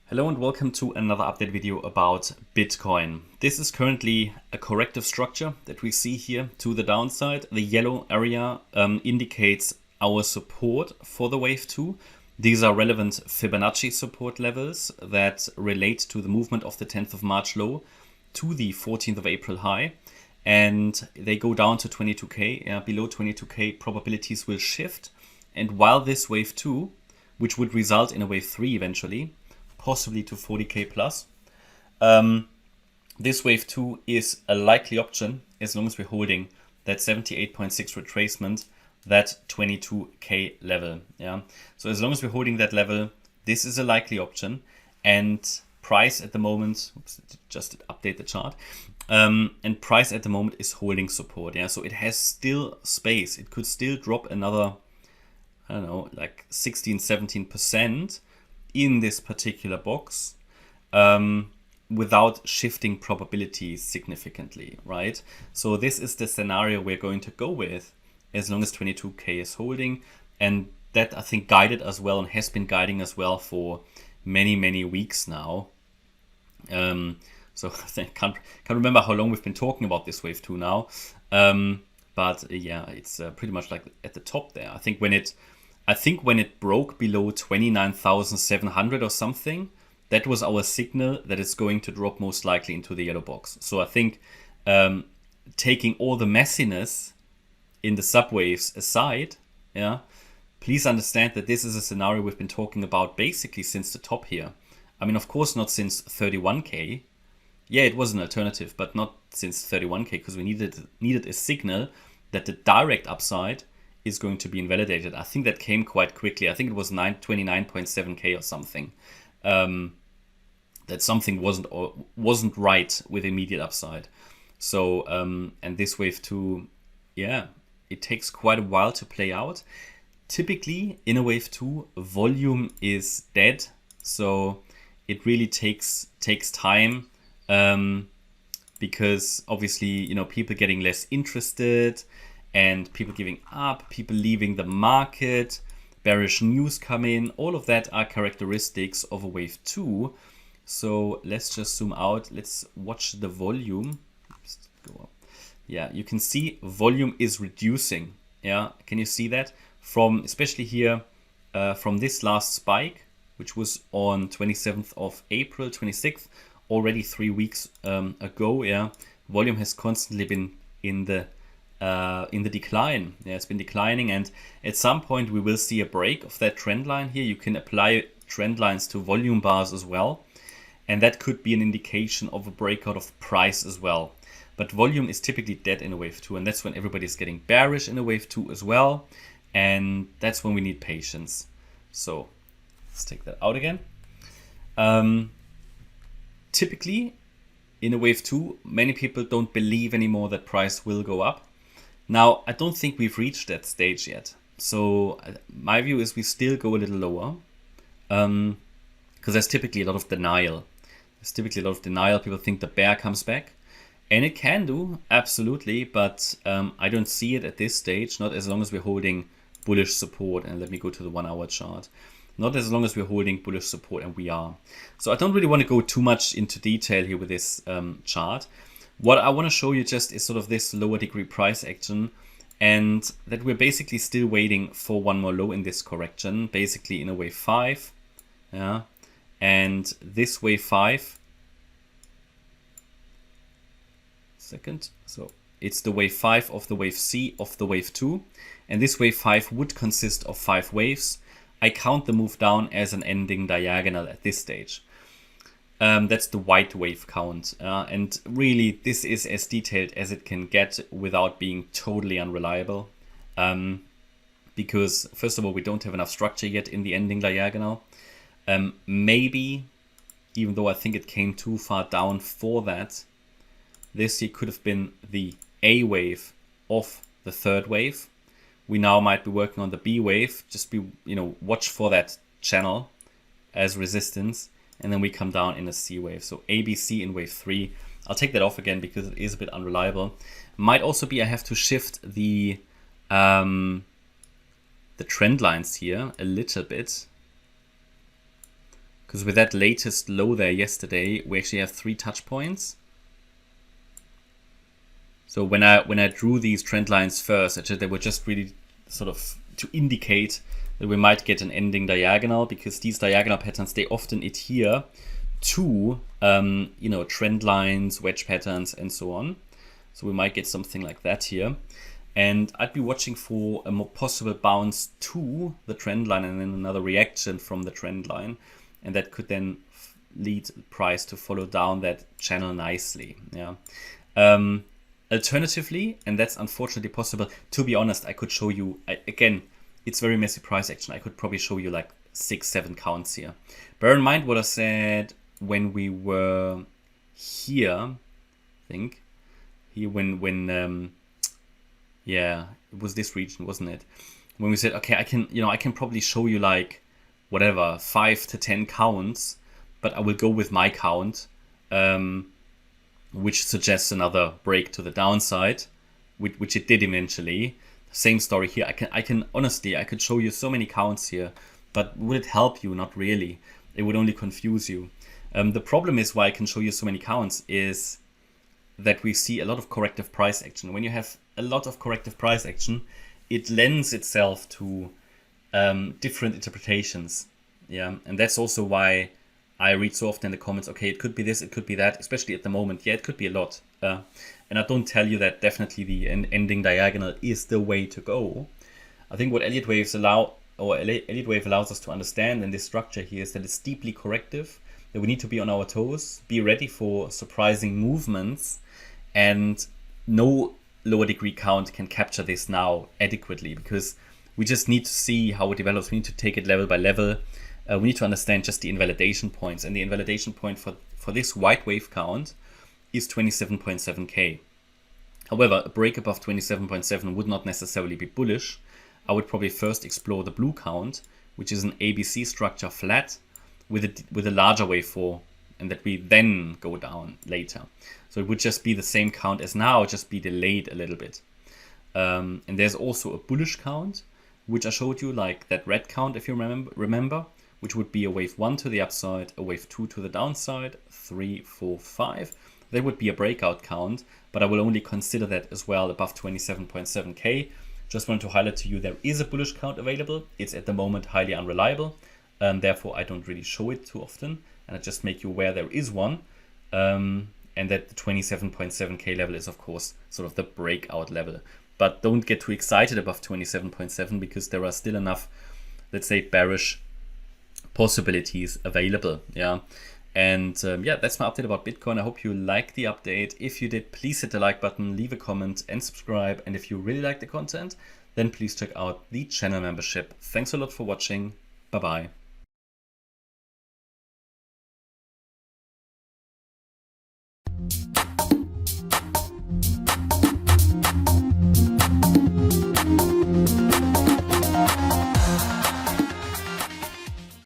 Hello and welcome to another update video about Bitcoin. This is currently a corrective structure that we see here to the downside. The yellow area indicates our support for the wave 2. These are relevant Fibonacci support levels that relate to the movement of the 10th of March low to the 14th of April high. And they go down to 22K. Below 22K, probabilities will shift. And while this wave 2, which would result in a wave 3 eventually, possibly to 40K plus. This wave 2 is a likely option as long as we're holding that 78.6 retracement, that 22K level. Yeah. So as long as we're holding that level, this is a likely option. And price at the moment, just update the chart. And price at the moment is holding support. Yeah. So it has still space. It could still drop another, I don't know, like 16, 17% in this particular box without shifting probabilities significantly, right? So this is the scenario we're going to go with as long as 22K is holding. And that I think guided us well and has been guiding us well for many, many weeks now. So I can't remember how long we've been talking about this wave 2 now. But yeah, it's pretty much like at the top there. I think when it broke below 29,700 or something, that was our signal that it's going to drop most likely into the yellow box. So I think taking all the messiness in the subwaves aside, yeah, please understand that this is a scenario we've been talking about basically since the top here. I mean, of course, not since 31K. Yeah, it was an alternative, but not since 31K because we needed a signal that the direct upside is going to be invalidated. I think that came quite quickly. I think it was 29.7K or something. That something wasn't right with immediate upside. So and this wave 2, yeah, it takes quite a while to play out. Typically in a wave 2, volume is dead, so it really takes time because obviously people getting less interested. And people giving up, people leaving the market, bearish news come in, all of that are characteristics of a wave 2. So let's just zoom out. Let's watch the volume. Just go up. Yeah, you can see volume is reducing. Yeah, can you see that? From especially here, from this last spike, which was on 27th of April, 26th, already 3 weeks ago. Yeah, volume has constantly been in the decline. Yeah, it's been declining, and at some point we will see a break of that trend line here. You can apply trend lines to volume bars as well, and that could be an indication of a breakout of price as well. But volume is typically dead in a wave 2, and that's when everybody's getting bearish in a wave 2 as well, and that's when we need patience. So let's take that out again. Typically in a wave 2, many people don't believe anymore that price will go up. Now, I don't think we've reached that stage yet. So my view is we still go a little lower because there's typically a lot of denial. People think the bear comes back, and it can do, absolutely. But I don't see it at this stage, not as long as we're holding bullish support. And let me go to the 1 hour chart. Not as long as we're holding bullish support, and we are. So I don't really want to go too much into detail here with this chart. What I want to show you just is sort of this lower degree price action, and that we're basically still waiting for one more low in this correction, basically in a wave 5. Yeah, and this wave 5, so it's the wave 5 of the wave C of the wave 2, and this wave 5 would consist of 5 waves. I count the move down as an ending diagonal at this stage. That's the white wave count. And really, this is as detailed as it can get without being totally unreliable. Because, first of all, we don't have enough structure yet in the ending diagonal. Maybe, even though I think it came too far down for that, this here could have been the A wave of the third wave. We now might be working on the B wave. Just be, watch for that channel as resistance. And then we come down in a C wave. So ABC in wave 3. I'll take that off again because it is a bit unreliable. Might also be I have to shift the trend lines here a little bit. because with that latest low there yesterday, we actually have 3 touch points. So when I drew these trend lines first, actually they were just really sort of to indicate that we might get an ending diagonal, because these diagonal patterns, they often adhere to you know, trend lines, wedge patterns, and so on. So we might get something like that here. And I'd be watching for a more possible bounce to the trend line and then another reaction from the trend line. And that could then lead the price to follow down that channel nicely. Yeah. Alternatively, and that's unfortunately possible, to be honest, I could show you, again, it's very messy price action. I could probably show you like 6-7 counts here. Bear in mind what I said when we were here, I think. Here when yeah, it was this region, wasn't it? When we said, okay, I can probably show you like whatever 5 to 10 counts, but I will go with my count, which suggests another break to the downside, which it did eventually. Same story here. I can honestly, I could show you so many counts here, but would it help you? Not really. It would only confuse you. The problem is why I can show you so many counts is that we see a lot of corrective price action. When you have a lot of corrective price action, it lends itself to different interpretations. Yeah, and that's also why I read so often in the comments, okay, it could be this, it could be that, especially at the moment. Yeah, it could be a lot. And I don't tell you that definitely the ending diagonal is the way to go. I think what Elliott Waves Elliott Wave allows us to understand in this structure here is that it's deeply corrective, that we need to be on our toes, be ready for surprising movements, and no lower degree count can capture this now adequately, because we just need to see how it develops. We need to take it level by level. We need to understand just the invalidation points, and the invalidation point for this white wave count is 27.7k. However, a break above 27.7 would not necessarily be bullish. I would probably first explore the blue count, which is an ABC structure flat with a larger wave 4, and that we then go down later. So it would just be the same count as now, just be delayed a little bit. And there's also a bullish count, which I showed you, like that red count, if you remember, which would be a wave 1 to the upside, a wave 2 to the downside, 3, 4, 5. That would be a breakout count, but I will only consider that as well above 27.7k. Just want to highlight to you there is a bullish count available. It's at the moment highly unreliable, therefore I don't really show it too often, and I just make you aware there is one, and that the 27.7k level is of course sort of the breakout level. But don't get too excited above 27.7 because there are still enough, let's say, bearish possibilities available. Yeah. And yeah, that's my update about Bitcoin. I hope you liked the update. If you did, please hit the like button, leave a comment and subscribe. And if you really like the content, then please check out the channel membership. Thanks a lot for watching. Bye-bye.